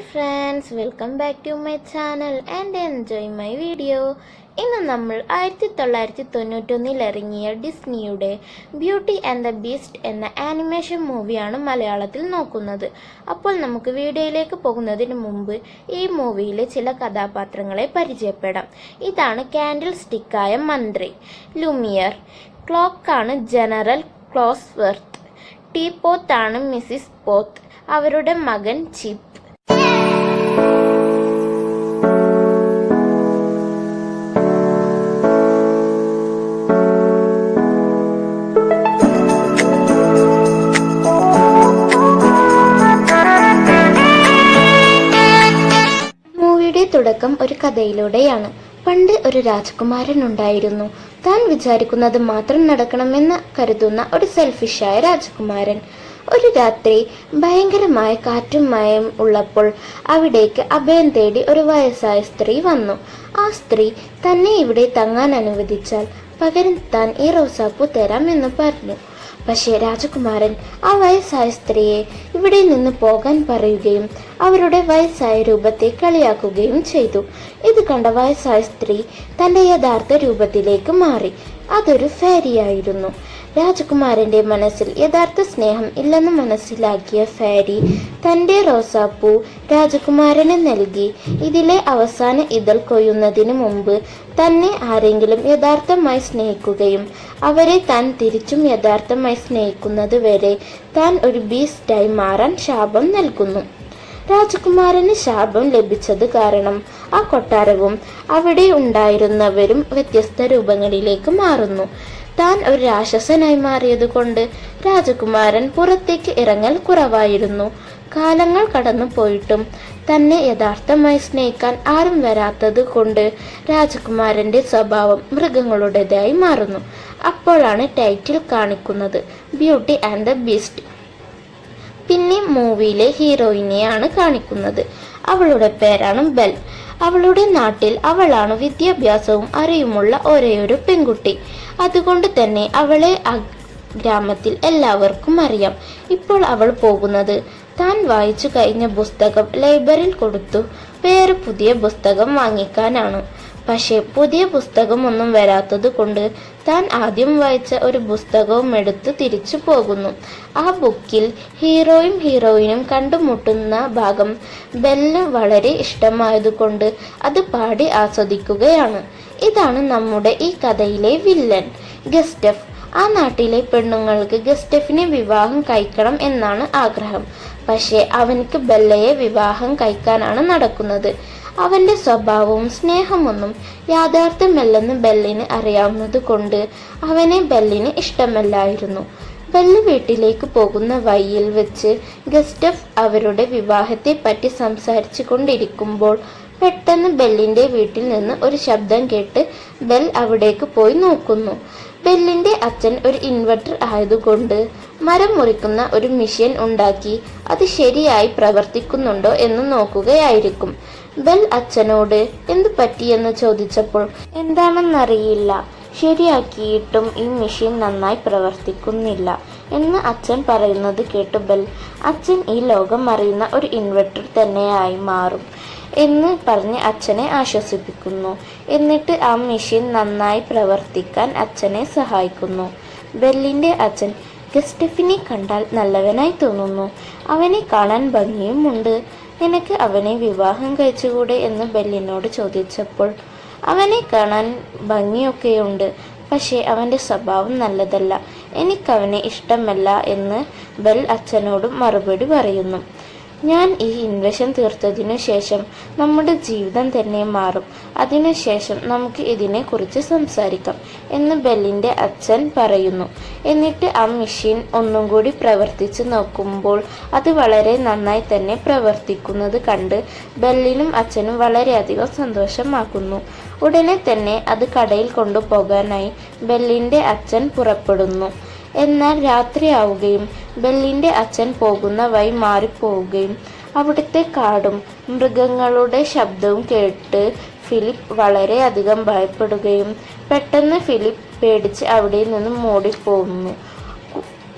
Hi friends, welcome back to my channel and enjoy my video. ഇന്ന് നമ്മൾ 1991 ഇറങ്ങിയ ഡിസ്നിയുടെ ബ്യൂട്ടി ആൻഡ് ദ ബീസ്റ്റ് എന്ന ആനിമേഷൻ മൂവിയാണ് മലയാളത്തിൽ നോക്കുന്നത്. അപ്പോൾ നമുക്ക് വീഡിയോയിലേക്ക് പോകുന്നതിന് മുമ്പ് ഈ മൂവിയിലെ ചില കഥാപാത്രങ്ങളെ പരിചയപ്പെടാം. ഇതാണ് കാൻഡിൽ സ്റ്റിക്കായ മന്ത്രി ലുമിയർ, ക്ലോക്കാണ് ജനറൽ ക്ലോസ്വർത്ത്, ടീപോത്താണ് മിസ്സിസ് പോത്ത്, അവരുടെ മകൻ ചിപ്പ്. തുടക്കം ഒരു കഥയിലൂടെയാണ്. പണ്ട് ഒരു രാജകുമാരൻ ഉണ്ടായിരുന്നു. താൻ വിചാരിക്കുന്നത് മാത്രം നടക്കണമെന്ന് കരുതുന്ന ഒരു സെൽഫിഷായ രാജകുമാരൻ. ഒരു രാത്രി ഭയങ്കരമായ കാറ്റും മഴയും ഉള്ളപ്പോൾ അവിടേക്ക് അഭയം തേടി ഒരു വയസ്സായ സ്ത്രീ വന്നു. ആ സ്ത്രീ തന്നെ ഇവിടെ തങ്ങാൻ അനുവദിച്ചാൽ പകരം താൻ ഈ റോസാപ്പൂ തരാം എന്ന് പറഞ്ഞു. പക്ഷേ രാജകുമാരൻ ആ വയസ്സായ സ്ത്രീയെ ഇവിടെ നിന്ന് പോകാൻ പറയുകയും അവരുടെ വയസ്സായ രൂപത്തെ കളിയാക്കുകയും ചെയ്തു. ഇത് കണ്ട വയസ്സായ സ്ത്രീ തൻ്റെ യഥാർത്ഥ രൂപത്തിലേക്ക് മാറി. അതൊരു ഫാരിയായിരുന്നു. രാജകുമാരന്റെ മനസ്സിൽ യഥാർത്ഥ സ്നേഹം ഇല്ലെന്ന് മനസ്സിലാക്കിയ ഫാരി തൻ്റെ റോസാപ്പൂ രാജകുമാരന് നൽകി. ഇതിലെ അവസാന ഇതൾ കൊയ്യുന്നതിന് മുമ്പ് തന്നെ ആരെങ്കിലും യഥാർത്ഥമായി സ്നേഹിക്കുകയും അവരെ താൻ തിരിച്ചും യഥാർത്ഥമായി സ്നേഹിക്കുന്നത് വരെ താൻ ഒരു ബീസ്റ്റായി മാറാൻ ശാപം നൽകുന്നു. രാജകുമാരന് ശാപം ലഭിച്ചത് കാരണം ആ കൊട്ടാരവും അവിടെ ഉണ്ടായിരുന്നവരും വ്യത്യസ്ത രൂപങ്ങളിലേക്ക് മാറുന്നു. താൻ ഒരു രാക്ഷസനായി മാറിയത് കൊണ്ട് രാജകുമാരൻ പുറത്തേക്ക് ഇറങ്ങൽ കുറവായിരുന്നു. കാലങ്ങൾ കടന്നു പോയിട്ടും തന്നെ യഥാർത്ഥമായി സ്നേഹിക്കാൻ ആരും വരാത്തത് കൊണ്ട് രാജകുമാരന്റെ സ്വഭാവം മൃഗങ്ങളുടേതായി മാറുന്നു. അപ്പോഴാണ് ടൈറ്റിൽ കാണിക്കുന്നത് ബ്യൂട്ടി ആൻഡ് ദ ബീസ്റ്റ്. പിന്നെ മൂവിയിലെ ഹീറോയിനെയാണ് കാണിക്കുന്നത്. അവളുടെ പേരാണ് ബെൽ. അവളുടെ നാട്ടിൽ അവളാണ് വിദ്യാഭ്യാസവും അറിവുമുള്ള ഒരേയൊരു പെൺകുട്ടി. അതുകൊണ്ട് തന്നെ അവളെ ആ ഗ്രാമത്തിൽ എല്ലാവർക്കും അറിയാം. ഇപ്പോൾ അവൾ പോകുന്നത് താൻ വായിച്ചു കഴിഞ്ഞ പുസ്തകം ലൈബ്രറിയിൽ കൊടുത്തു വേറെ പുതിയ പുസ്തകം വാങ്ങിക്കാനാണ്. പക്ഷേ പുതിയ പുസ്തകമൊന്നും വരാത്തത് കൊണ്ട് താൻ ആദ്യം വായിച്ച ഒരു പുസ്തകവും എടുത്ത് തിരിച്ചു പോകുന്നു. ആ ബുക്കിൽ ഹീറോയും ഹീറോയിനും കണ്ടുമുട്ടുന്ന ഭാഗം ബെല്ലിന് വളരെ ഇഷ്ടമായതുകൊണ്ട് അത് പാടി ആസ്വദിക്കുകയാണ്. ഇതാണ് നമ്മുടെ ഈ കഥയിലെ വില്ലൻ ഗസ്റ്റഫ്. ആ നാട്ടിലെ പെണ്ണുങ്ങൾക്ക് ഗസ്റ്റഫിനെ വിവാഹം കഴിക്കണം എന്നാണ് ആഗ്രഹം. പക്ഷേ അവനിക്ക് ബെല്ലയെ വിവാഹം കഴിക്കാനാണ് നടക്കുന്നത്. അവന്റെ സ്വഭാവവും സ്നേഹമൊന്നും യാഥാർത്ഥ്യമല്ലെന്ന് ബെല്ലിന് അറിയാവുന്നത് കൊണ്ട് അവനെ ബെല്ലിന് ഇഷ്ടമല്ലായിരുന്നു. ബെല്ല് വീട്ടിലേക്ക് പോകുന്ന വഴിയിൽ വെച്ച് ഗസ്റ്റഫ് അവരുടെ വിവാഹത്തെ പറ്റി സംസാരിച്ചു കൊണ്ടിരിക്കുമ്പോൾ പെട്ടെന്ന് ബെല്ലിന്റെ വീട്ടിൽ നിന്ന് ഒരു ശബ്ദം കേട്ട് ബെൽ അവിടേക്ക് പോയി നോക്കുന്നു. ബെല്ലിന്റെ അച്ഛൻ ഒരു ഇൻവെർട്ടർ ആയതുകൊണ്ട് മരം മുറിക്കുന്ന ഒരു മെഷീൻ ഉണ്ടാക്കി അത് ശരിയായി പ്രവർത്തിക്കുന്നുണ്ടോ എന്ന് നോക്കുകയായിരിക്കും. ബെൽ അച്ഛനോട് എന്തു പറ്റിയെന്ന് ചോദിച്ചപ്പോൾ എന്താണെന്നറിയില്ല, ശരിയാക്കിയിട്ടും ഈ മെഷീൻ നന്നായി പ്രവർത്തിക്കുന്നില്ല എന്ന് അച്ഛൻ പറയുന്നത് കേട്ട് ബെൽ അച്ഛൻ ഈ ലോകം അറിയുന്ന ഒരു ഇൻവെർട്ടർ തന്നെയായി മാറും എന്ന് പറഞ്ഞ് അച്ഛനെ ആശ്വസിപ്പിക്കുന്നു. എന്നിട്ട് ആ മെഷീൻ നന്നായി പ്രവർത്തിക്കാൻ അച്ഛനെ സഹായിക്കുന്നു. ബെല്ലിന്റെ അച്ഛൻ ഗസ്റ്റഫിനെ കണ്ടാൽ നല്ലവനായി തോന്നുന്നു. അവനെ കാണാൻ ഭംഗിയുമുണ്ട്. നിനക്ക് അവനെ വിവാഹം കഴിച്ചുകൂടെ എന്ന് ബെല്ലിനോട് ചോദിച്ചപ്പോൾ അവനെ കാണാൻ ഭംഗിയൊക്കെയുണ്ട്, പക്ഷേ അവൻ്റെ സ്വഭാവം നല്ലതല്ല, എനിക്കവനെ ഇഷ്ടമല്ല എന്ന് ബെൽ അച്ഛനോട് മറുപടി പറയുന്നു. ഞാൻ ഈ ഇൻവെഷൻ തീർത്തതിനു ശേഷം നമ്മുടെ ജീവിതം തന്നെ മാറും. അതിനുശേഷം നമുക്ക് ഇതിനെക്കുറിച്ച് സംസാരിക്കാം എന്ന് ബെല്ലിൻ്റെ അച്ഛൻ പറയുന്നു. എന്നിട്ട് ആ മെഷീൻ ഒന്നും കൂടി പ്രവർത്തിച്ച് നോക്കുമ്പോൾ അത് വളരെ നന്നായി തന്നെ പ്രവർത്തിക്കുന്നത് കണ്ട് ബെല്ലിനും അച്ഛനും വളരെയധികം സന്തോഷമാക്കുന്നു. ഉടനെ തന്നെ അത് കടയിൽ കൊണ്ടുപോകാനായി ബെല്ലിൻ്റെ അച്ഛൻ പുറപ്പെടുന്നു. എന്നാൽ രാത്രിയാവുകയും ബെല്ലിന്റെ അച്ഛൻ പോകുന്ന വഴി മാറിപ്പോവുകയും അവിടുത്തെ കാടും മൃഗങ്ങളുടെ ശബ്ദവും കേട്ട് ഫിലിപ്പ് വളരെയധികം ഭയപ്പെടുകയും പെട്ടെന്ന് ഫിലിപ്പ് പേടിച്ച് അവിടെ നിന്നും ഓടിപ്പോകുന്നു.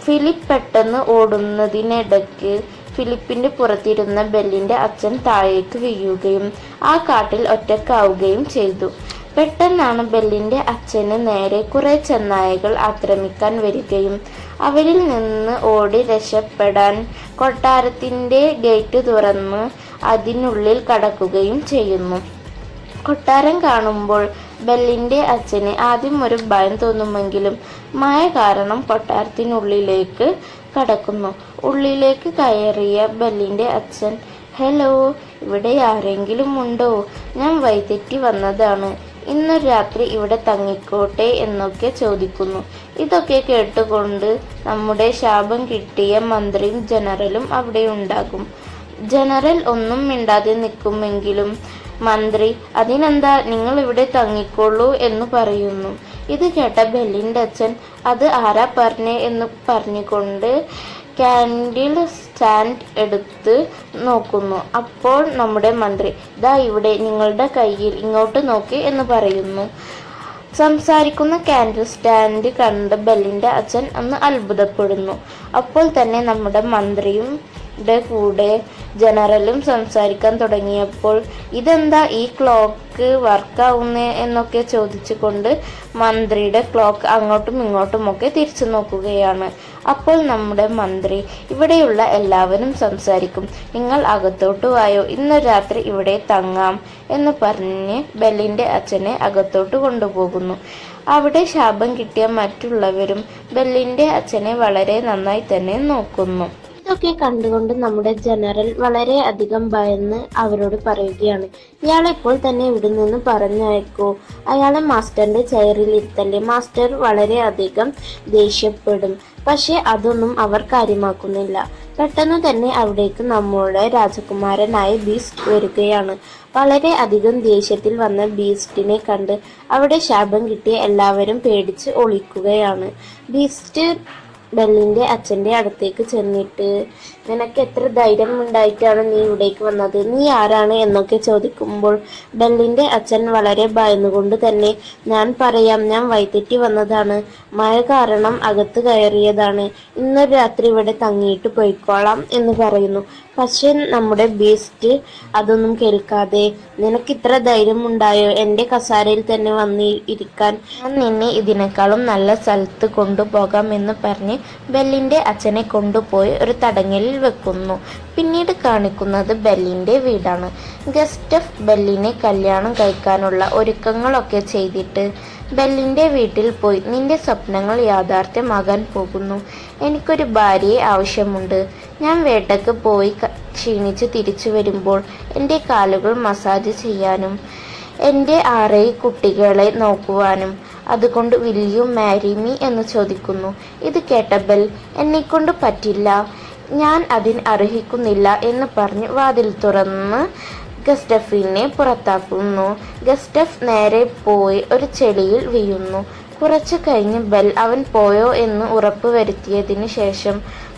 ഫിലിപ്പ് പെട്ടെന്ന് ഓടുന്നതിനിടയ്ക്ക് ഫിലിപ്പിന്റെ പുറത്തിരുന്ന ബെല്ലിന്റെ അച്ഛൻ താഴേക്ക് വീഴുകയും ആ കാട്ടിൽ ഒറ്റക്കാവുകയും ചെയ്തു. പെട്ടെന്നാണ് ബെല്ലിന്റെ അച്ഛന് നേരെ കുറെ ചെന്നായകൾ ആക്രമിക്കാൻ വരികയും അവരിൽ നിന്ന് ഓടി രക്ഷപ്പെടാൻ കൊട്ടാരത്തിന്റെ ഗേറ്റ് തുറന്ന് അതിനുള്ളിൽ കടക്കുകയും ചെയ്യുന്നു. കൊട്ടാരം കാണുമ്പോൾ ബെല്ലിന്റെ അച്ഛന് ആദ്യം ഒരു ഭയം തോന്നുമെങ്കിലും മഴ കാരണം കൊട്ടാരത്തിനുള്ളിലേക്ക് കടക്കുന്നു. ഉള്ളിലേക്ക് കയറിയ ബെല്ലിന്റെ അച്ഛൻ, "ഹലോ, ഇവിടെ ആരെങ്കിലും ഉണ്ടോ? ഞാൻ വഴിതെറ്റി വന്നതാണ്. ഇന്നൊരു രാത്രി ഇവിടെ തങ്ങിക്കോട്ടെ" എന്നൊക്കെ ചോദിക്കുന്നു. ഇതൊക്കെ കേട്ടുകൊണ്ട് നമ്മുടെ ശാപം കിട്ടിയ മന്ത്രിയും ജനറലും അവിടെ ഉണ്ടാകും. ജനറൽ ഒന്നും മിണ്ടാതെ നിൽക്കുമെങ്കിലും മന്ത്രി, "അതിനെന്താ, നിങ്ങൾ ഇവിടെ തങ്ങിക്കോളൂ" എന്ന് പറയുന്നു. ഇത് കേട്ട ബെല്ലിന്റെ അച്ഛൻ, "അത് ആരാ പറഞ്ഞേ" എന്ന് പറഞ്ഞുകൊണ്ട് കാൻഡിൽ സ്റ്റാൻഡ് എടുത്ത് നോക്കുന്നു. അപ്പോൾ നമ്മുടെ മന്ത്രി, "ദാ ഇവിടെ നിങ്ങളുടെ കയ്യിൽ, ഇങ്ങോട്ട് നോക്കി" എന്ന് പറയുന്നു. സംസാരിക്കുന്ന കാൻഡിൽ സ്റ്റാൻഡ് കണ്ട് ബെല്ലിന്റെ അച്ഛൻ ഒന്ന് അത്ഭുതപ്പെടുന്നു. അപ്പോൾ തന്നെ നമ്മുടെ മന്ത്രിയും കൂടെ ജനറലും സംസാരിക്കാൻ തുടങ്ങിയപ്പോൾ, "ഇതെന്താ ഈ ക്ലോക്ക് വർക്കാവുന്നേ" എന്നൊക്കെ ചോദിച്ചുകൊണ്ട് മന്ത്രിയുടെ ക്ലോക്ക് അങ്ങോട്ടും ഇങ്ങോട്ടുമൊക്കെ തിരിച്ചു നോക്കുകയാണ്. അപ്പോൾ നമ്മുടെ മന്ത്രി, "ഇവിടെയുള്ള എല്ലാവരും സംസാരിക്കും, നിങ്ങൾ അകത്തോട്ട് വായോ, ഇന്ന് രാത്രി ഇവിടെ തങ്ങാം" എന്ന് പറഞ്ഞ് ബെല്ലിന്റെ അച്ഛനെ അകത്തോട്ട് കൊണ്ടുപോകുന്നു. അവിടെ ശാപം കിട്ടിയ മറ്റുള്ളവരും ബെല്ലിന്റെ അച്ഛനെ വളരെ നന്നായി തന്നെ നോക്കുന്നു. ഇതൊക്കെ കണ്ടുകൊണ്ട് നമ്മുടെ ജനറൽ വളരെ അധികം ഭയന്ന് അവരോട് പറയുകയാണ്, "ഇയാളെ ഇപ്പോൾ തന്നെ ഇവിടെ നിന്ന് പറഞ്ഞയക്കൂ, അയാളെ മാസ്റ്ററിന്റെ ചെയറിൽ ഇരുത്തല്ലേ." മാസ്റ്റർ വളരെ അധികം ദേഷ്യപ്പെടും. പക്ഷെ അതൊന്നും അവർ കാര്യമാക്കുന്നില്ല. പെട്ടെന്ന് തന്നെ അവിടേക്ക് നമ്മുടെ രാജകുമാരനായ ബീസ്റ്റ് വരികയാണ്. വളരെ അധികം ദേഷ്യത്തിൽ വന്ന ബീസ്റ്റിനെ കണ്ട് അവിടെ ശാപം കിട്ടിയ എല്ലാവരും പേടിച്ച് ഒളിക്കുകയാണ്. ബീസ്റ്റ് ബെല്ലിന്റെ അച്ഛന്റെ അടുത്തേക്ക് ചെന്നിട്ട്, "നിനക്ക് എത്ര ധൈര്യം ഉണ്ടായിട്ടാണ് നീ ഇവിടേക്ക് വന്നത്? നീ ആരാണ്?" എന്നൊക്കെ ചോദിക്കുമ്പോൾ ബെല്ലിന്റെ അച്ഛൻ വളരെ ഭയന്നുകൊണ്ട് തന്നെ, "ഞാൻ പറയാം, ഞാൻ വഴിതെറ്റി വന്നതാണ്. മഴ കാരണം അകത്ത് കയറിയതാണ്. ഇന്നൊരു രാത്രി ഇവിടെ തങ്ങിയിട്ട് പോയിക്കോളാം" എന്ന് പറയുന്നു. പക്ഷെ നമ്മുടെ ബീസ്റ്റ് അതൊന്നും കേൾക്കാതെ, "നിനക്ക് ഇത്ര ധൈര്യം ഉണ്ടായോ എൻ്റെ കസാരയിൽ തന്നെ വന്ന് ഇരിക്കാൻ? ഞാൻ നിന്നെ ഇതിനേക്കാളും നല്ല സ്ഥലത്ത് കൊണ്ടുപോകാം" എന്ന് പറഞ്ഞ് ബെല്ലിന്റെ അച്ഛനെ കൊണ്ടുപോയി ഒരു തടങ്കലിൽ വെക്കുന്നു. പിന്നീട് കാണിക്കുന്നത് ബെല്ലിന്റെ വീടാണ്. ഗസ്റ്റഫ് ബെല്ലിനെ കല്യാണം കഴിക്കാനുള്ള ഒരുക്കങ്ങളൊക്കെ ചെയ്തിട്ട് ബെല്ലിന്റെ വീട്ടിൽ പോയി, "നിന്റെ സ്വപ്നങ്ങൾ യാഥാർത്ഥ്യമാകാൻ പോകുന്നു. എനിക്കൊരു ഭാര്യയെ ആവശ്യമുണ്ട്. ഞാൻ വേട്ടയ്ക്ക് പോയി ക്ഷീണിച്ച് തിരിച്ചു വരുമ്പോൾ എൻ്റെ കാലുകൾ മസാജ് ചെയ്യാനും എൻ്റെ 6 കുട്ടികളെ നോക്കുവാനും. അതുകൊണ്ട് വിൽ യു മാരി മീ" എന്ന് ചോദിക്കുന്നു. ഇത് കേട്ട ബെൽ, "എന്നെക്കൊണ്ട് പറ്റില്ല, ഞാൻ അതിന് അർഹിക്കുന്നില്ല" എന്ന് പറഞ്ഞ് വാതിൽ തുറന്ന് ഗസ്റ്റഫിനെ പുറത്താക്കുന്നു. ഗസ്റ്റഫ് നേരെ പോയി ഒരു ചെടിയിൽ വീഴുന്നു. കുറച്ചു കഴിഞ്ഞ് ബെൽ അവൻ പോയോ എന്ന് ഉറപ്പ് വരുത്തിയതിന് ശേഷം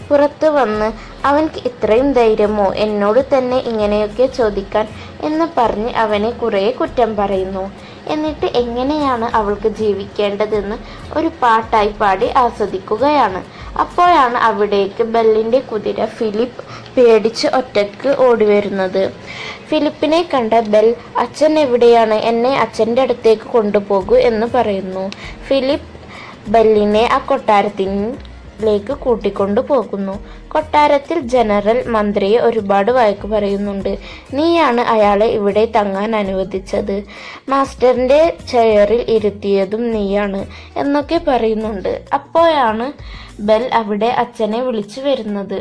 പുറത്തു വന്ന്, "അവൻക്ക് ഇത്രയും ധൈര്യമോ എന്നോട് തന്നെ ഇങ്ങനെയൊക്കെ ചോദിക്കാൻ" എന്ന് പറഞ്ഞ് അവനെ കുറേ കുറ്റം പറയുന്നു. എന്നിട്ട് എങ്ങനെയാണ് അവൾക്ക് ജീവിക്കേണ്ടതെന്ന് ഒരു പാട്ടായി പാടി ആസ്വദിക്കുകയാണ്. അപ്പോഴാണ് അവിടേക്ക് ബെല്ലിന്റെ കുതിര ഫിലിപ്പ് പേടിച്ച് ഒറ്റയ്ക്ക് ഓടിവരുന്നത്. ഫിലിപ്പിനെ കണ്ട ബെൽ, "അച്ഛൻ എവിടെയാണ്? എന്നെ അച്ഛൻ്റെ അടുത്തേക്ക് കൊണ്ടുപോകൂ" എന്ന് പറയുന്നു. ഫിലിപ്പ് ബെല്ലിനെ ആ കൊട്ടാരത്തിലേക്ക് കൂട്ടിക്കൊണ്ടു പോകുന്നു. കൊട്ടാരത്തിൽ ജനറൽ മന്ത്രിയെ ഒരുപാട് വഴക്ക് പറയുന്നുണ്ട്. "നീയാണ് അയാളെ ഇവിടെ തങ്ങാൻ അനുവദിച്ചത്, മാസ്റ്ററിന്റെ ചെയറിൽ ഇരുത്തിയതും നീയാണ്" എന്നൊക്കെ പറയുന്നുണ്ട്. അപ്പോഴാണ് ബെൽ അവിടെ അച്ഛനെ വിളിച്ചു വരുന്നത്.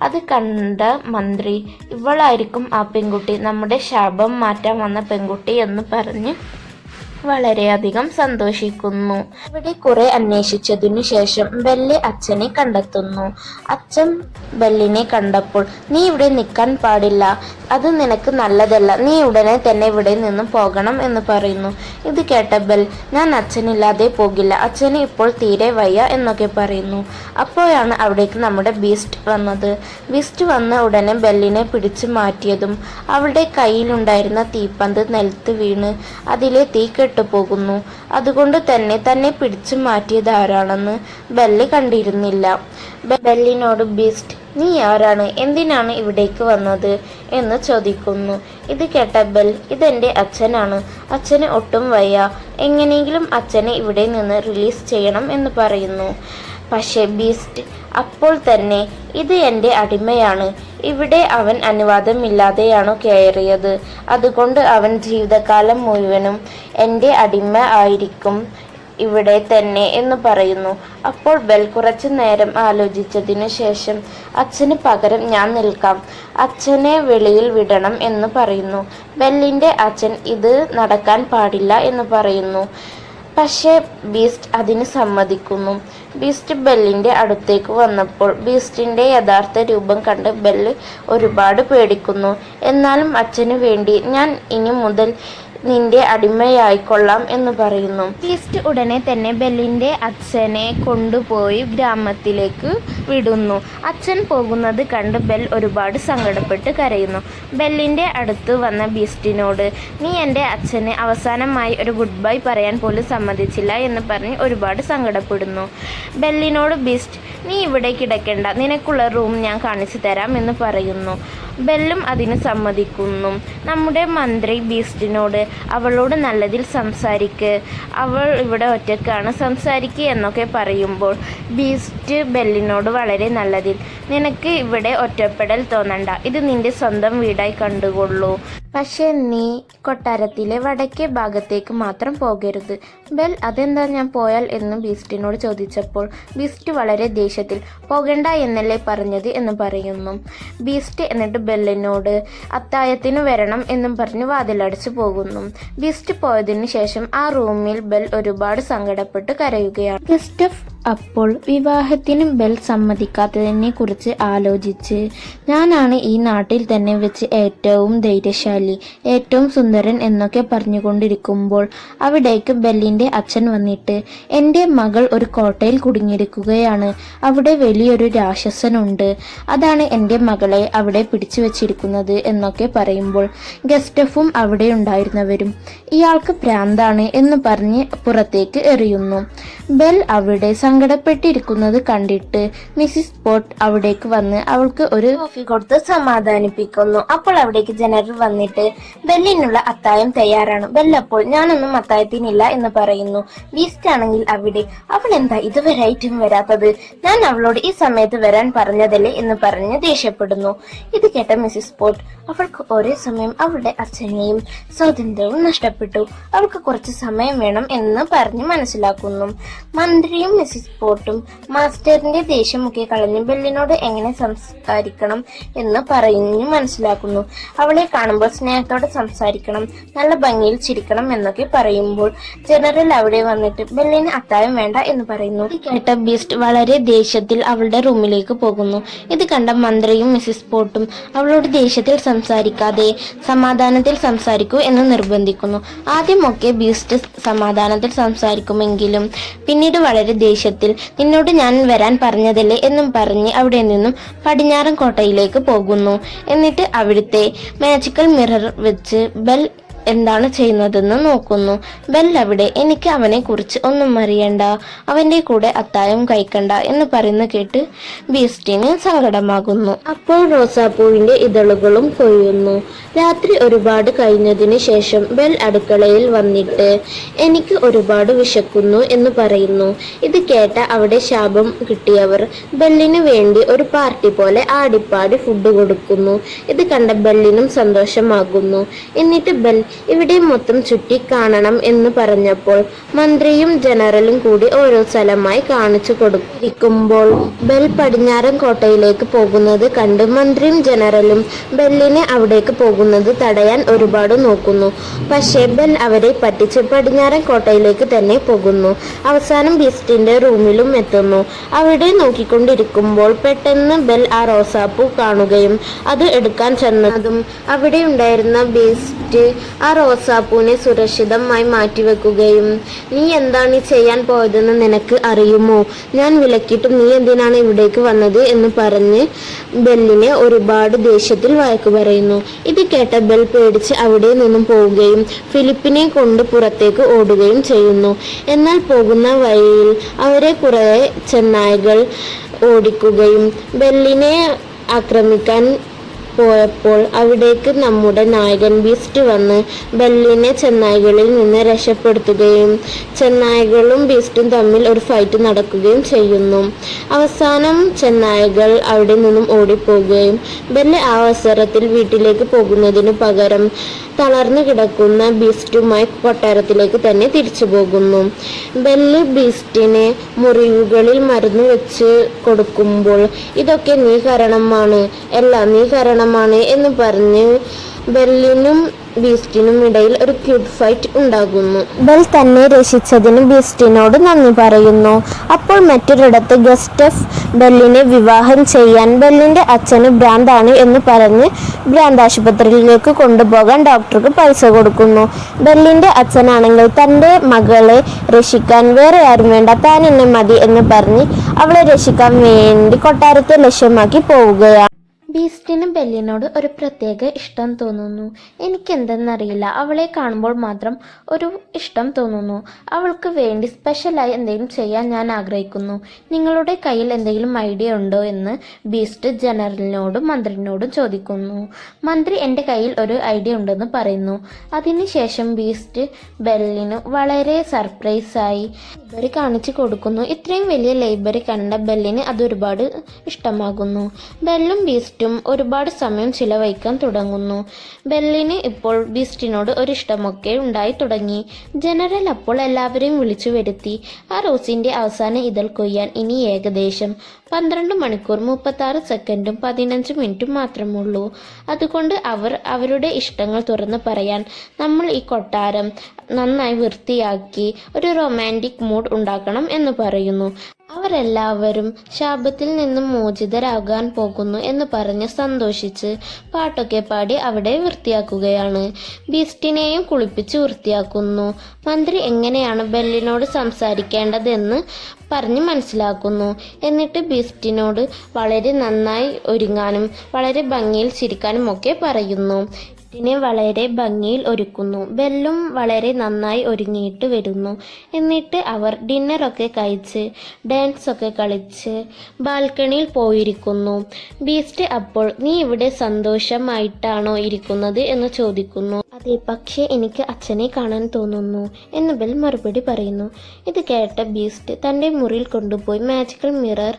അത് കണ്ട മന്ത്രി, "ഇവളായിരിക്കും ആ പെൺകുട്ടി, നമ്മുടെ ശാപം മാറ്റാൻ വന്ന പെൺകുട്ടി" എന്ന് പറഞ്ഞ് വളരെയധികം സന്തോഷിക്കുന്നു. ഇവിടെ കുറെ അന്വേഷിച്ചതിനു ശേഷം ബെല്ല് അച്ഛനെ കണ്ടെത്തുന്നു. അച്ഛൻ ബെല്ലിനെ കണ്ടപ്പോൾ, "നീ ഇവിടെ നിൽക്കാൻ പാടില്ല, അത് നിനക്ക് നല്ലതല്ല, നീ ഉടനെ തന്നെ ഇവിടെ നിന്ന് പോകണം" എന്ന് പറയുന്നു. ഇത് കേട്ട ബെൽ, "ഞാൻ അച്ഛനില്ലാതെ പോകില്ല, അച്ഛന് ഇപ്പോൾ തീരെ വയ്യ" എന്നൊക്കെ പറയുന്നു. അപ്പോഴാണ് അവിടേക്ക് നമ്മുടെ ബീസ്റ്റ് വന്നത്. ബീസ്റ്റ് വന്ന ഉടനെ ബെല്ലിനെ പിടിച്ചു മാറ്റിയതും അവളുടെ കയ്യിലുണ്ടായിരുന്ന തീപ്പന്ത് നിലത്ത് വീണ് അതിലെ തീ പോകുന്നു. അതുകൊണ്ട് തന്നെ പിടിച്ചു മാറ്റിയതാരാണെന്ന് ബെല്ല് കണ്ടിരുന്നില്ല. ബെല്ലിനോട് ബീസ്റ്റ്, നീ ആരാണ്, എന്തിനാണ് ഇവിടേക്ക് വന്നത് എന്ന് ചോദിക്കുന്നു. ഇത് കേട്ട ബെൽ, ഇതെന്റെ അച്ഛനാണ്, അച്ഛന് ഒട്ടും വയ്യ, എങ്ങനെയെങ്കിലും അച്ഛനെ ഇവിടെ നിന്ന് റിലീസ് ചെയ്യണം എന്ന് പറയുന്നു. പക്ഷേ ബീസ്റ്റ് അപ്പോൾ തന്നെ, ഇത് എൻ്റെ അടിമയാണ്, ഇവിടെ അവൻ അനുവാദമില്ലാതെയാണു കയറിയത്, അതുകൊണ്ട് അവൻ ജീവിതകാലം മുഴുവനും എൻ്റെ അടിമ ആയിരിക്കും ഇവിടെ തന്നെ എന്ന് പറയുന്നു. അപ്പോൾ ബെൽ കുറച്ചു നേരം ആലോചിച്ചതിനു ശേഷം, അച്ഛന് പകരം ഞാൻ നിൽക്കാം, അച്ഛനെ വെളിയിൽ വിടണം എന്ന് പറയുന്നു. ബെല്ലിൻ്റെ അച്ഛൻ ഇത് നടക്കാൻ പാടില്ല എന്ന് പറയുന്നു. പക്ഷേ ബീസ്റ്റ് അതിന് സമ്മതിക്കുന്നു. ബീസ്റ്റ് ബെല്ലിൻ്റെ അടുത്തേക്ക് വന്നപ്പോൾ ബീസ്റ്റിൻ്റെ യഥാർത്ഥ രൂപം കണ്ട് ബെല്ല് ഒരുപാട് പേടിക്കുന്നു. എന്നാലും അച്ഛനു വേണ്ടി ഞാൻ ഇനി മുതൽ നിന്റെ അടിമയായിക്കൊള്ളാം എന്ന് പറയുന്നു. ബീസ്റ്റ് ഉടനെ തന്നെ ബെല്ലിൻ്റെ അച്ഛനെ കൊണ്ടുപോയി ഗ്രാമത്തിലേക്ക് വിടുന്നു. അച്ഛൻ പോകുന്നത് കണ്ട് ബെൽ ഒരുപാട് സങ്കടപ്പെട്ട് കരയുന്നു. ബെല്ലിൻ്റെ അടുത്ത് വന്ന ബീസ്റ്റിനോട്, നീ എൻ്റെ അച്ഛന് അവസാനമായി ഒരു ഗുഡ് ബൈ പറയാൻ പോലും സമ്മതിച്ചില്ല എന്ന് പറഞ്ഞ് ഒരുപാട് സങ്കടപ്പെടുന്നു. ബെല്ലിനോട് ബീസ്റ്റ്, നീ ഇവിടെ കിടക്കേണ്ട, നിനക്കുള്ള റൂം ഞാൻ കാണിച്ചു തരാം എന്ന് പറയുന്നു. ബെല്ലും അതിന് സമ്മതിക്കുന്നു. നമ്മുടെ മന്ത്രി ബീസ്റ്റിനോട്, അവളോട് നല്ലതിൽ സംസാരിക്ക്, അവൾ ഇവിടെ ഒറ്റക്കാണ്, സംസാരിക്കുക എന്നൊക്കെ പറയുമ്പോൾ ബീസ്റ്റ് ബെല്ലിനോട് വളരെ നല്ലതിൽ, നിനക്ക് ഇവിടെ ഒറ്റപ്പെടൽ തോന്നണ്ട, ഇത് നിന്റെ സ്വന്തം വീടായി കണ്ടുകൊള്ളൂ, പക്ഷേ നീ കൊട്ടാരത്തിലെ വടക്കേ ഭാഗത്തേക്ക് മാത്രം പോകരുത്. ബെൽ, അതെന്താ ഞാൻ പോയാൽ എന്ന് ബീസ്റ്റിനോട് ചോദിച്ചപ്പോൾ ബീസ്റ്റ് വളരെ ദേഷ്യത്തിൽ, പോകണ്ട എന്നല്ലേ പറഞ്ഞത് എന്ന് പറയുന്നു. ബീസ്റ്റ് എന്നിട്ട് ബെല്ലിനോട് അത്തായത്തിന് വരണം എന്നും പറഞ്ഞ് വാതിലടച്ചു പോകുന്നു. ബീസ്റ്റ് പോയതിനു ശേഷം ആ റൂമിൽ ബെൽ ഒരുപാട് സങ്കടപ്പെട്ട് കരയുകയാണ്. ഗസ്റ്റഫ് അപ്പോൾ വിവാഹത്തിന് ബെൽ സമ്മതിക്കാത്തതിനെ കുറിച്ച് ആലോചിച്ച്, ഞാനാണ് ഈ നാട്ടിൽ തന്നെ വെച്ച് ഏറ്റവും ധൈര്യശാലി, ഏറ്റവും സുന്ദരൻ എന്നൊക്കെ പറഞ്ഞുകൊണ്ടിരിക്കുമ്പോൾ അവിടേക്ക് ബെല്ലിൻ്റെ അച്ഛൻ വന്നിട്ട്, എൻ്റെ മകൾ ഒരു കോട്ടയിൽ കുടുങ്ങിയിരിക്കുകയാണ്, അവിടെ വലിയൊരു രാക്ഷസനുണ്ട്, അതാണ് എൻ്റെ മകളെ അവിടെ പിടിച്ചു വെച്ചിരിക്കുന്നത് എന്നൊക്കെ പറയുമ്പോൾ ഗസ്റ്റഫും അവിടെ ഉണ്ടായിരുന്നവരും ഇയാൾക്ക് ഭ്രാന്താണ് എന്ന് പറഞ്ഞ് പുറത്തേക്ക് എറിയുന്നു. ബെൽ അവിടെ സങ്കടപ്പെട്ടിരിക്കുന്നത് കണ്ടിട്ട് മിസ്സിസ് പോട്ട് അവിടേക്ക് വന്ന് അവൾക്ക് ഒരു കോഫി കൊടുത്ത് സമാധാനിപ്പിക്കുന്നു. അപ്പോൾ അവിടേക്ക് ജനറൽ വന്നിട്ട്, ബെല്ലിനുള്ള അത്തായം തയ്യാറാണ്. ബെല്ലപ്പോൾ, ഞാനൊന്നും അത്തായത്തിനില്ല എന്ന് പറയുന്നു. ബീസ്റ്റ് ആണെങ്കിൽ അവിടെ, അവൾ എന്താ ഇതുവരെയായിട്ടും വരാത്തത്, ഞാൻ അവളോട് ഈ സമയത്ത് വരാൻ പറഞ്ഞതല്ലേ എന്ന് പറഞ്ഞ് ദേഷ്യപ്പെടുന്നു. ഇത് കേട്ട മിസ്സിസ് പോട്ട്, അവൾക്ക് ഒരേ സമയം അവളുടെ അച്ഛനെയും സ്വാതന്ത്ര്യവും നഷ്ടപ്പെട്ടു, അവൾക്ക് കുറച്ച് സമയം വേണം എന്ന് പറഞ്ഞ് മനസ്സിലാക്കുന്നു. മന്ത്രിയും മിസ്സിസ് പോട്ടും മാസ്റ്ററിന്റെ ദേഷ്യമൊക്കെ കളഞ്ഞ് ബെല്ലിനോട് എങ്ങനെ സംസാരിക്കണം എന്ന് പറഞ്ഞു മനസ്സിലാക്കുന്നു. അവളെ കാണുമ്പോൾ സ്നേഹത്തോടെ സംസാരിക്കണം, നല്ല ഭംഗിയിൽ ചിരിക്കണം എന്നൊക്കെ പറയുമ്പോൾ ജനറൽ അവിടെ വന്നിട്ട് ബെല്ലിന് അത്തായം വേണ്ട എന്ന് പറയുന്നു. ഇത് കേട്ട ബീസ്റ്റ് വളരെ ദേഷ്യത്തിൽ അവളുടെ റൂമിലേക്ക് പോകുന്നു. ഇത് കണ്ട മന്ത്രിയും മിസ്സിസ് പോട്ടും അവളോട് ദേഷ്യത്തിൽ സംസാരിക്കാതെ സമാധാനത്തിൽ സംസാരിക്കൂ എന്ന് നിർബന്ധിക്കുന്നു. ആദ്യമൊക്കെ ബീസ്റ്റ് സമാധാനത്തിൽ സംസാരിക്കുമെങ്കിലും പിന്നീട് വളരെ ദേഷ്യത്തിൽ, നിന്നോട് ഞാൻ വരാൻ പറഞ്ഞതല്ലേ എന്നും പറഞ്ഞ് അവിടെ നിന്നും പടിഞ്ഞാറൻ കോട്ടയിലേക്ക് പോകുന്നു. എന്നിട്ട് അവിടുത്തെ മാജിക്കൽ മിറർ വെച്ച് ബെൽ എന്താണ് ചെയ്യുന്നതെന്ന് നോക്കുന്നു. ബെൽ അവിടെ, എനിക്ക് അവനെ കുറിച്ച് ഒന്നും അറിയണ്ട, അവന്റെ കൂടെ അത്തായം കഴിക്കണ്ട എന്ന് പറയുന്ന കേട്ട് ബീസ്റ്റിന് സങ്കടമാകുന്നു. അപ്പോൾ റോസാപ്പൂവിന്റെ ഇതളുകളും കൊയ്യുന്നു. രാത്രി ഒരുപാട് കഴിഞ്ഞതിന് ശേഷം ബെൽ അടുക്കളയിൽ വന്നിട്ട്, എനിക്ക് ഒരുപാട് വിശക്കുന്നു എന്ന് പറയുന്നു. ഇത് കേട്ട അവിടെ ശാപം കിട്ടിയവർ ബെല്ലിന് വേണ്ടി ഒരു പാർട്ടി പോലെ ആടിപ്പാടി ഫുഡ് കൊടുക്കുന്നു. ഇത് കണ്ട ബെല്ലിനും സന്തോഷമാകുന്നു. എന്നിട്ട് ബെൽ, ഇവിടെ മൊത്തം ചുറ്റി കാണണം എന്ന് പറഞ്ഞപ്പോൾ മന്ത്രിയും ജനറലും കൂടി ഓരോ സ്ഥലമായി കാണിച്ചു കൊടുത്തിരിക്കുമ്പോൾ ബെൽ പടിഞ്ഞാറൻ കോട്ടയിലേക്ക് പോകുന്നത് കണ്ട് മന്ത്രിയും ജനറലും ബെല്ലിനെ അവിടേക്ക് പോകുന്നത് തടയാൻ ഒരുപാട് നോക്കുന്നു. പക്ഷേ ബെൽ അവരെ പറ്റിച്ച് പടിഞ്ഞാറൻ കോട്ടയിലേക്ക് തന്നെ പോകുന്നു. അവസാനം ബീസ്റ്റിന്റെ റൂമിലും എത്തുന്നു. അവിടെ നോക്കിക്കൊണ്ടിരിക്കുമ്പോൾ പെട്ടെന്ന് ബെൽ ആ റോസാപ്പൂ കാണുകയും അത് എടുക്കാൻ ചെന്നതും അവിടെ ഉണ്ടായിരുന്ന ബീസ്റ്റ് ആ റോസാപ്പൂവിനെ സുരക്ഷിതമായി മാറ്റിവെക്കുകയും, നീ എന്താണ് ചെയ്യാൻ പോയതെന്ന് നിനക്ക് അറിയുമോ, ഞാൻ വിലക്കിയിട്ടും നീ എന്തിനാണ് ഇവിടേക്ക് വന്നത് എന്ന് പറഞ്ഞ് ബെല്ലിനെ ഒരുപാട് ദേഷ്യത്തിൽ വഴക്കു പറയുന്നു. ഇത് കേട്ട ബെൽ പേടിച്ച് അവിടെ നിന്നും പോവുകയും ഫിലിപ്പിനെ കൊണ്ട് പുറത്തേക്ക് ഓടുകയും ചെയ്യുന്നു. എന്നാൽ പോകുന്ന വഴിയിൽ അവരെ കുറെ ചെന്നായ്കൾ ഓടിക്കുകയും ബെല്ലിനെ ആക്രമിക്കാൻ പോയപ്പോൾ അവിടേക്ക് നമ്മുടെ നായകൻ ബീസ്റ്റ് വന്ന് ബെല്ലിനെ ചെന്നായ്കളിൽ നിന്ന് രക്ഷപ്പെടുത്തുകയും ചെന്നായ്കളും ബീസ്റ്റും തമ്മിൽ ഒരു ഫൈറ്റ് നടക്കുകയും ചെയ്യുന്നു. അവസാനം ചെന്നായ്കൾ അവിടെ നിന്നും ഓടിപ്പോകുകയും ബെല്ല് ആ അവസരത്തിൽ വീട്ടിലേക്ക് പോകുന്നതിനു പകരം തളർന്നു കിടക്കുന്ന ബീസ്റ്റുമായി കൊട്ടാരത്തിലേക്ക് തന്നെ തിരിച്ചു പോകുന്നു. ബെല്ല് ബീസ്റ്റിനെ മുറിവുകളിൽ മരുന്ന് വെച്ച് കൊടുക്കുമ്പോൾ ഇതൊക്കെ നീ കാരണമാണ്, എല്ലാം നീ കാരണമാണ് എന്ന് പറഞ്ഞ് ബെല്ലിനും ബീസ്റ്റിനും ഇടയിൽ ഒരു ക്യൂട്ട് ഫൈറ്റ് ഉണ്ടാകുന്നു. ബെൽ തന്നെ രക്ഷിച്ചതിന് ബീസ്റ്റിനോട് നന്ദി പറയുന്നു. അപ്പോൾ മറ്റൊരിടത്ത് ഗസ്റ്റഫ് ബെല്ലിനെ വിവാഹം ചെയ്യാൻ ബെല്ലിന്റെ അച്ഛന് ഭ്രാന്താണ് എന്ന് പറഞ്ഞ് ഭ്രാന്താശുപത്രിയിലേക്ക് കൊണ്ടുപോകാൻ ഡോക്ടർക്ക് പൈസ കൊടുക്കുന്നു. ബെല്ലിന്റെ അച്ഛനാണെങ്കിൽ തൻ്റെ മകളെ രക്ഷിക്കാൻ വേറെ ആരും വേണ്ട, താൻ എന്നെ മതി എന്ന് പറഞ്ഞ് അവളെ രക്ഷിക്കാൻ വേണ്ടി കൊട്ടാരത്തെ ലക്ഷ്യമാക്കി പോവുകയാണ്. ബീസ്റ്റിന് ബെല്ലിനോട് ഒരു പ്രത്യേക ഇഷ്ടം തോന്നുന്നു. എനിക്കെന്തെന്നറിയില്ല, അവളെ കാണുമ്പോൾ മാത്രം ഒരു ഇഷ്ടം തോന്നുന്നു. അവൾക്ക് വേണ്ടി സ്പെഷ്യലായി എന്തെങ്കിലും ചെയ്യാൻ ഞാൻ ആഗ്രഹിക്കുന്നു. നിങ്ങളുടെ കയ്യിൽ എന്തെങ്കിലും ഐഡിയ ഉണ്ടോ എന്ന് ബീസ്റ്റ് ജനറലിനോടും മന്ത്രിനോടും ചോദിക്കുന്നു. മന്ത്രി എൻ്റെ കയ്യിൽ ഒരു ഐഡിയ ഉണ്ടെന്ന് പറയുന്നു. അതിനുശേഷം ബീസ്റ്റ് ബെല്ലിന് വളരെ സർപ്രൈസായി ലൈബ്രറി കാണിച്ചു കൊടുക്കുന്നു. ഇത്രയും വലിയ ലൈബ്രറി കണ്ട ബെല്ലിന് അതൊരുപാട് ഇഷ്ടമാകുന്നു. ബെല്ലും ബീസ്റ്റും ഒരുപാട് സമയം ചിലവഴിക്കാൻ തുടങ്ങുന്നു. ബെല്ലിന് ഇപ്പോൾ ബീസ്റ്റിനോട് ഒരു ഇഷ്ടമൊക്കെ ഉണ്ടായി തുടങ്ങി. ജനറൽ അപ്പോൾ എല്ലാവരെയും വിളിച്ചു വരുത്തി. ആ റോസിന്റെ അവസാന ഇതൾ കൊയ്യാൻ ഇനി ഏകദേശം 12 മണിക്കൂർ 36 സെക്കൻഡും 15 മിനിറ്റും മാത്രമുള്ളൂ. അതുകൊണ്ട് അവരുടെ ഇഷ്ടങ്ങൾ തുറന്ന് പറയാൻ നമ്മൾ ഈ കൊട്ടാരം നന്നായി വൃത്തിയാക്കി ഒരു റൊമാൻറ്റിക് മൂഡ് ഉണ്ടാക്കണം എന്ന് പറയുന്നു. അവരെല്ലാവരും ശാപത്തിൽ നിന്നും മോചിതരാകാൻ പോകുന്നു എന്ന് പറഞ്ഞ് സന്തോഷിച്ച് പാട്ടൊക്കെ പാടി അവിടെ വൃത്തിയാക്കുകയാണ്. ബീസ്റ്റിനെയും കുളിപ്പിച്ച് വൃത്തിയാക്കുന്നു. മന്ത്രി എങ്ങനെയാണ് ബെല്ലിനോട് സംസാരിക്കേണ്ടതെന്ന് പറഞ്ഞ് മനസ്സിലാക്കുന്നു. എന്നിട്ട് ബീസ്റ്റിനോട് വളരെ നന്നായി ഒരുങ്ങാനും വളരെ ഭംഗിയിൽ ചിരിക്കാനും ഒക്കെ പറയുന്നു. ിനെ വളരെ ഭംഗിയിൽ ഒരുക്കുന്നു. ബെല്ലും വളരെ നന്നായി ഒരുങ്ങിയിട്ട് വരുന്നു. എന്നിട്ട് അവർ ഡിന്നറൊക്കെ കഴിച്ച് ഡാൻസൊക്കെ കളിച്ച് ബാൽക്കണിയിൽ പോയിരിക്കുന്നു. ബീസ്റ്റ് അപ്പോൾ നീ ഇവിടെ സന്തോഷമായിട്ടാണോ ഇരിക്കുന്നത് എന്ന് ചോദിക്കുന്നു. അതെ, പക്ഷേ എനിക്ക് അച്ഛനെ കാണാൻ തോന്നുന്നു എന്ന് ബെൽ മറുപടി പറയുന്നു. ഇത് കേട്ട ബീസ്റ്റ് തൻ്റെ മുറിയിൽ കൊണ്ടുപോയി മാജിക്കൽ മിറർ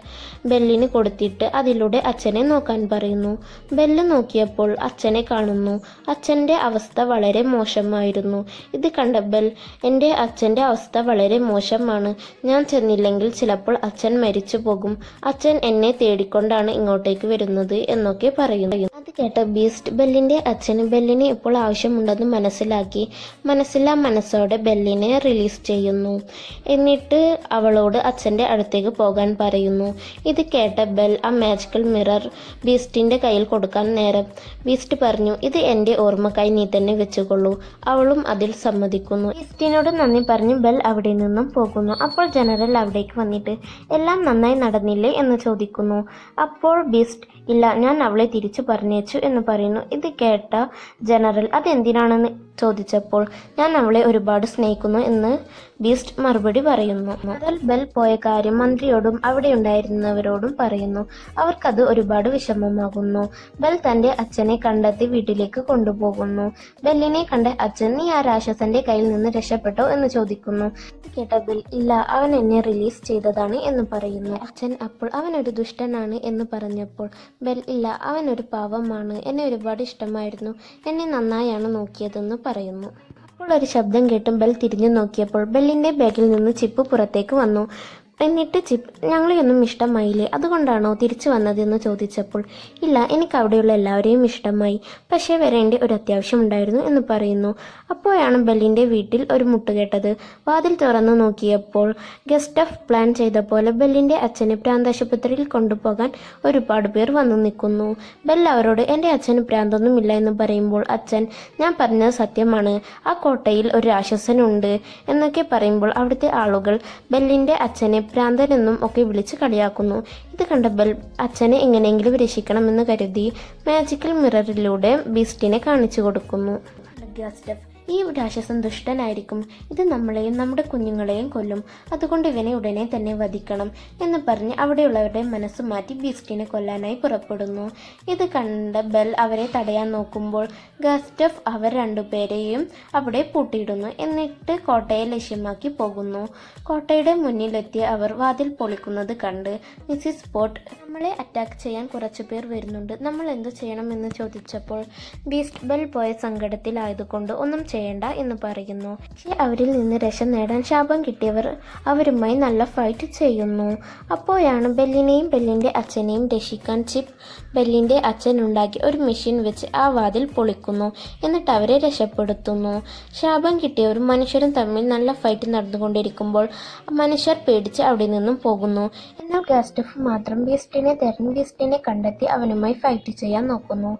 ബെല്ലിന് കൊടുത്തിട്ട് അതിലൂടെ അച്ഛനെ നോക്കാൻ പറയുന്നു. ബെല്ല് നോക്കിയപ്പോൾ അച്ഛനെ കാണുന്നു. അച്ഛൻ്റെ അവസ്ഥ വളരെ മോശമായിരുന്നു. ഇത് കണ്ട ബെൽ, എൻ്റെ അച്ഛൻ്റെ അവസ്ഥ വളരെ മോശമാണ്. ഞാൻ ചെന്നില്ലെങ്കിൽ ചിലപ്പോൾ അച്ഛൻ മരിച്ചു പോകും. അച്ഛൻ എന്നെ തേടിക്കൊണ്ടാണ് ഇങ്ങോട്ടേക്ക് വരുന്നത് എന്നൊക്കെ പറയുന്നു. അത് കേട്ട ബീസ്റ്റ് ബെല്ലിൻ്റെ അച്ഛന് ബെല്ലിന് ഇപ്പോൾ ആവശ്യമുണ്ടെന്ന് മനസ്സിലാക്കി മനസ്സില്ലാ മനസ്സോടെ ബെല്ലിനെ റിലീസ് ചെയ്യുന്നു. എന്നിട്ട് അവളോട് അച്ഛൻ്റെ അടുത്തേക്ക് പോകാൻ പറയുന്നു. ഇത് കേട്ട ബെൽ ആ മാജിക്കൽ മിറർ ബീസ്റ്റിൻ്റെ കയ്യിൽ കൊടുക്കാൻ നേരം ബീസ്റ്റ് പറഞ്ഞു, ഇത് എൻ്റെ ഓർമ്മക്കായി നീ തന്നെ വെച്ചുകൊള്ളൂ. അവളും അതിൽ സമ്മതിക്കുന്നു. ബീസ്റ്റിനോട് നന്ദി പറഞ്ഞ് ബെൽ അവിടെ നിന്നും പോകുന്നു. അപ്പോൾ ജനറൽ അവിടേക്ക് വന്നിട്ട് എല്ലാം നന്നായി നടന്നില്ലേ എന്ന് ചോദിക്കുന്നു. അപ്പോൾ ബീസ്റ്റ്, ഇല്ല, ഞാൻ അവളെ തിരിച്ചു പറഞ്ഞേച്ചു എന്ന് പറയുന്നു. ഇത് കേട്ട ജനറൽ അതെന്തിനാണെന്ന് ചോദിച്ചപ്പോൾ ഞാൻ അവളെ ഒരുപാട് സ്നേഹിക്കുന്നു എന്ന് ബീസ്റ്റ് മറുപടി പറയുന്നു. മുതൽ ബെൽ പോയ കാര്യം മന്ത്രിയോടും അവിടെ ഉണ്ടായിരുന്നവരോടും പറയുന്നു. അവർക്കത് ഒരുപാട് വിഷമമാകുന്നു. ബെൽ തൻ്റെ അച്ഛനെ കണ്ടെത്തി വീട്ടിലേക്ക് കൊണ്ടുപോകുന്നു. ബെല്ലിനെ കണ്ട അച്ഛൻ, നീ ആ രാക്ഷസന്റെ കയ്യിൽ നിന്ന് രക്ഷപ്പെട്ടോ എന്ന് ചോദിക്കുന്നു. കേട്ട ബെൽ, ഇല്ല, അവൻ എന്നെ റിലീസ് ചെയ്തതാണ് എന്ന് പറയുന്നു. അച്ഛൻ അപ്പോൾ അവനൊരു ദുഷ്ടനാണ് എന്ന് പറഞ്ഞപ്പോൾ ബെൽ, ഇല്ല, അവനൊരു പാവമാണ്, എന്നെ ഒരുപാട് ഇഷ്ടമായിരുന്നു, എന്നെ നന്നായാണ് നോക്കിയതെന്ന് പറയുന്നു. അപ്പോൾ ഒരു ശബ്ദം കേട്ടും ബെൽ തിരിഞ്ഞു നോക്കിയപ്പോൾ ബെല്ലിൻ്റെ ബാഗിൽ നിന്ന് ചിപ്പ് പുറത്തേക്ക് വന്നു. എന്നിട്ട് ചിപ്പ്, ഞങ്ങളെയൊന്നും ഇഷ്ടമായില്ലേ, അതുകൊണ്ടാണോ തിരിച്ചു വന്നതെന്ന് ചോദിച്ചപ്പോൾ ഇല്ല, എനിക്ക് അവിടെയുള്ള എല്ലാവരെയും ഇഷ്ടമായി, പക്ഷേ വരേണ്ട ഒരു അത്യാവശ്യം ഉണ്ടായിരുന്നു എന്ന് പറയുന്നു. അപ്പോഴാണ് ബെല്ലിൻ്റെ വീട്ടിൽ ഒരു മുട്ടുകേട്ടത്. വാതിൽ തുറന്നു നോക്കിയപ്പോൾ ഗസ്റ്റഫ് പ്ലാൻ ചെയ്ത പോലെ ബെല്ലിൻ്റെ അച്ഛനെ പ്രാന്താശുപത്രിയിൽ കൊണ്ടുപോകാൻ ഒരുപാട് പേർ വന്നു നിൽക്കുന്നു. ബെൽ അവരോട് എൻ്റെ അച്ഛന് പ്രാന്തൊന്നുമില്ല എന്ന് പറയുമ്പോൾ അച്ഛൻ, ഞാൻ പറഞ്ഞത് സത്യമാണ്, ആ കോട്ടയിൽ ഒരു രാക്ഷസനുണ്ട് എന്നൊക്കെ പറയുമ്പോൾ അവിടുത്തെ ആളുകൾ ബെല്ലിൻ്റെ അച്ഛനെ ഭ്രാന്തനെന്നും ഒക്കെ വിളിച്ച് കളിയാക്കുന്നു. ഇത് കണ്ട ബെൽ അച്ഛനെ എങ്ങനെയെങ്കിലും രക്ഷിക്കണമെന്ന് കരുതി മാജിക്കൽ മിററിലൂടെ ബീസ്റ്റിനെ കാണിച്ചു കൊടുക്കുന്നു. ഗസ്റ്റഫ്, ഈ രാക്ഷസൻ ദുഷ്ടനായിരിക്കും, ഇത് നമ്മളെയും നമ്മുടെ കുഞ്ഞുങ്ങളെയും കൊല്ലും, അതുകൊണ്ട് ഇവനെ ഉടനെ തന്നെ വധിക്കണം എന്ന് പറഞ്ഞ് അവിടെയുള്ളവരുടെ മനസ്സ് മാറ്റി ബീസ്റ്റിനെ കൊല്ലാനായി പുറപ്പെടുന്നു. ഇത് കണ്ട ബെൽ അവരെ തടയാൻ നോക്കുമ്പോൾ ഗസ്റ്റഫ് അവർ രണ്ടുപേരെയും അവിടെ പൂട്ടിയിടുന്നു. എന്നിട്ട് കോട്ടയെ ലക്ഷ്യമാക്കി പോകുന്നു. കോട്ടയുടെ മുന്നിലെത്തിയ അവർ വാതിൽ പൊളിക്കുന്നത് കണ്ട് മിസ്സിസ് സ്പോട്ട്, നമ്മളെ അറ്റാക്ക് ചെയ്യാൻ കുറച്ചു പേർ വരുന്നുണ്ട്, നമ്മൾ എന്തു ചെയ്യണം എന്ന് ചോദിച്ചപ്പോൾ ബീസ്റ്റ് ബെൽ പോയ സങ്കടത്തിലായതുകൊണ്ട് ഒന്നും ചെയ്യണ്ട എന്ന് പറയുന്നു. പക്ഷേ അവരിൽ നിന്ന് രക്ഷ നേടാൻ ശാപം കിട്ടിയവർ അവരുമായി നല്ല ഫൈറ്റ് ചെയ്യുന്നു. അപ്പോഴാണ് ബെല്ലിനെയും ബെല്ലിൻ്റെ അച്ഛനെയും രക്ഷിക്കാൻ ചിപ്പ് ബെല്ലിൻ്റെ അച്ഛൻ ഉണ്ടാക്കി ഒരു മെഷീൻ വെച്ച് ആ വാതിൽ പൊളിക്കുന്നു. എന്നിട്ട് അവരെ രക്ഷപ്പെടുത്തുന്നു. ശാപം കിട്ടിയവരും മനുഷ്യരും തമ്മിൽ നല്ല ഫൈറ്റ് നടന്നുകൊണ്ടിരിക്കുമ്പോൾ മനുഷ്യർ പേടിച്ച് അവിടെ നിന്നും പോകുന്നു. എന്നാൽ ഗസ്റ്റഫ് മാത്രം ബീസ്റ്റിനെ തെരഞ്ഞ് ബീസ്റ്റിനെ കണ്ടെത്തി അവനുമായി ഫൈറ്റ് ചെയ്യാൻ നോക്കുന്നു.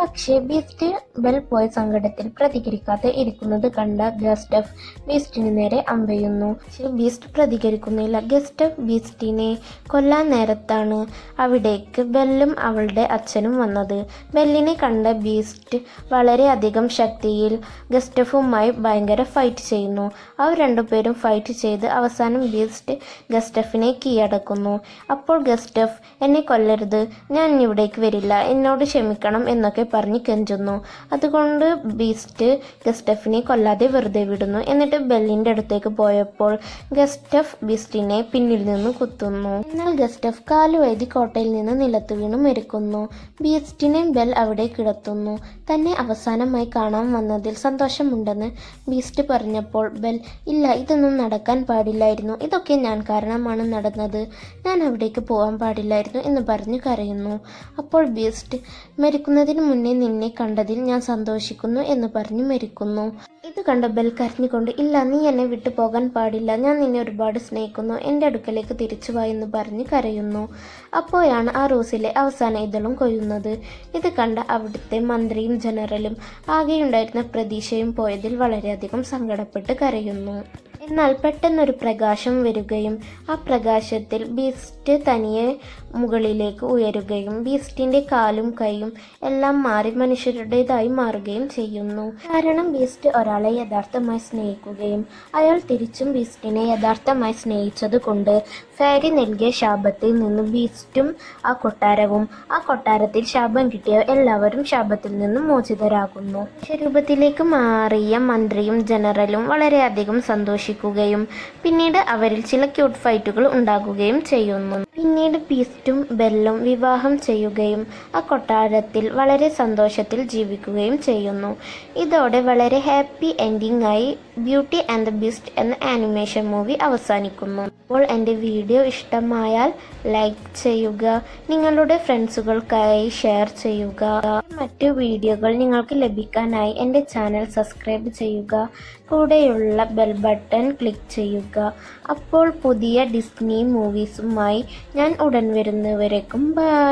പക്ഷേ ബീസ്റ്റ് ബെൽ പോയ സങ്കടത്തിൽ പ്രതികരിക്കാതെ ഇരിക്കുന്നത് കണ്ട ഗസ്റ്റഫ് ബീസ്റ്റിന് നേരെ അമ്പെയ്യുന്നു. പക്ഷേ ബീസ്റ്റ് പ്രതികരിക്കുന്നില്ല. ഗസ്റ്റഫ് ബീസ്റ്റിനെ കൊല്ലാൻ നേരത്താണ് അവിടേക്ക് ബെല്ലും അവളുടെ അച്ഛനും വന്നത്. ബെല്ലിനെ കണ്ട ബീസ്റ്റ് വളരെയധികം ശക്തിയിൽ ഗസ്റ്റഫുമായി ഭയങ്കര ഫൈറ്റ് ചെയ്യുന്നു. അവർ രണ്ടുപേരും ഫൈറ്റ് ചെയ്ത് അവസാനം ബീസ്റ്റ് ഗസ്റ്റഫിനെ കീഴടക്കുന്നു. അപ്പോൾ ഗസ്റ്റഫ്, എന്നെ കൊല്ലരുത്, ഞാൻ ഇവിടേക്ക് വരില്ല, എന്നോട് ക്ഷമിക്കണം എന്നൊക്കെ പറഞ്ഞ് കെഞ്ചുന്നു. അതുകൊണ്ട് ബീസ്റ്റ് ഗസ്റ്റഫിനെ കൊല്ലാതെ വെറുതെ വിടുന്നു. എന്നിട്ട് ബെല്ലിൻ്റെ അടുത്തേക്ക് പോയപ്പോൾ ഗസ്റ്റഫ് ബീസ്റ്റിനെ പിന്നിൽ നിന്ന് കുത്തുന്നു. എന്നാൽ ഗസ്റ്റഫ് കാലുവൈതി കോട്ടയിൽ നിന്ന് നിലത്ത് വീണ് മരിക്കുന്നു. ബീസ്റ്റിനെ ബെൽ അവിടെ കിടത്തുന്നു. തന്നെ അവസാനമായി കാണാൻ വന്നതിൽ സന്തോഷമുണ്ടെന്ന് ബീസ്റ്റ് പറഞ്ഞപ്പോൾ ബെൽ, ഇല്ല, ഇതൊന്നും നടക്കാൻ പാടില്ലായിരുന്നു, ഇതൊക്കെ ഞാൻ കാരണമാണ് നടന്നത്, ഞാൻ അവിടേക്ക് പോകാൻ പാടില്ലായിരുന്നു എന്ന് പറഞ്ഞ് കരയുന്നു. അപ്പോൾ ബീസ്റ്റ്, മരിക്കുന്നതിന് മുന്നേ നിന്നെ കണ്ടതിൽ ഞാൻ സന്തോഷിക്കുന്നു എന്ന് പറഞ്ഞ് മരിക്കുന്നു. ഇത് കണ്ട ബെൽ കരഞ്ഞുകൊണ്ട്, ഇല്ല, നീ എന്നെ വിട്ടു പോകാൻ പാടില്ല, ഞാൻ നിന്നെ ഒരുപാട് സ്നേഹിക്കുന്നു, എൻ്റെ അടുക്കലേക്ക് തിരിച്ചു വാ എന്ന് പറഞ്ഞ് കരയുന്നു. അപ്പോഴാണ് ആ റോസിലെ അവസാന ഇതളും കൊയ്യുന്നത്. ഇത് കണ്ട അവിടുത്തെ മന്ത്രിയും ജനറലും ആകെയുണ്ടായിരുന്ന പ്രതീക്ഷയും പോയതിൽ വളരെയധികം സങ്കടപ്പെട്ട് കരയുന്നു. എന്നാൽ പെട്ടെന്നൊരു പ്രകാശം വരികയും ആ പ്രകാശത്തിൽ ബീസ്റ്റ് തനിയെ മുകളിലേക്ക് ഉയരുകയും ബീസ്റ്റിൻ്റെ കാലും കൈയും എല്ലാം മാറി മനുഷ്യരുടേതായി മാറുകയും ചെയ്യുന്നു. കാരണം ബീസ്റ്റ് ഒരാളെ യഥാർത്ഥമായി സ്നേഹിക്കുകയും അയാൾ തിരിച്ചും ബീസ്റ്റിനെ യഥാർത്ഥമായി സ്നേഹിച്ചതുകൊണ്ട് ഫെയറി നൽകിയ ശാപത്തിൽ നിന്ന് ബീസ്റ്റും ആ കൊട്ടാരവും ആ കൊട്ടാരത്തിൽ ശാപം കിട്ടിയ എല്ലാവരും ശാപത്തിൽ നിന്നും മോചിതരാകുന്നു. രൂപത്തിലേക്ക് മാറിയ മന്ത്രിയും ജനറലും വളരെയധികം സന്തോഷിക്കുകയും പിന്നീട് അവരിൽ ചില ക്യൂട്ട് ഫൈറ്റുകൾ ഉണ്ടാകുകയും ചെയ്യുന്നു. പിന്നീട് ബീസ്റ്റും ബെല്ലും വിവാഹം ചെയ്യുകയും ആ കൊട്ടാരത്തിൽ വളരെ സന്തോഷത്തിൽ ജീവിക്കുകയും ചെയ്യുന്നു. ഇതോടെ വളരെ ഹാപ്പി എൻഡിങ് ആയി ബ്യൂട്ടി ആൻഡ് ദ ബീസ്റ്റ് എന്ന ആനിമേഷൻ മൂവി അവസാനിക്കുന്നു. അപ്പോൾ എൻ്റെ വീഡിയോ ഇഷ്ടമായാൽ ലൈക്ക് ചെയ്യുക, നിങ്ങളുടെ ഫ്രണ്ട്സുകൾക്കായി ഷെയർ ചെയ്യുക. മറ്റു വീഡിയോകൾ നിങ്ങൾക്ക് ലഭിക്കാനായി എൻ്റെ ചാനൽ സബ്സ്ക്രൈബ് ചെയ്യുക, കൂടെയുള്ള ബെൽ ബട്ടൺ ക്ലിക്ക് ചെയ്യുക. അപ്പോൾ പുതിയ ഡിസ്നി മൂവീസുമായി ഞാൻ ഉടൻ വരുന്നവരേക്കും ബൈ.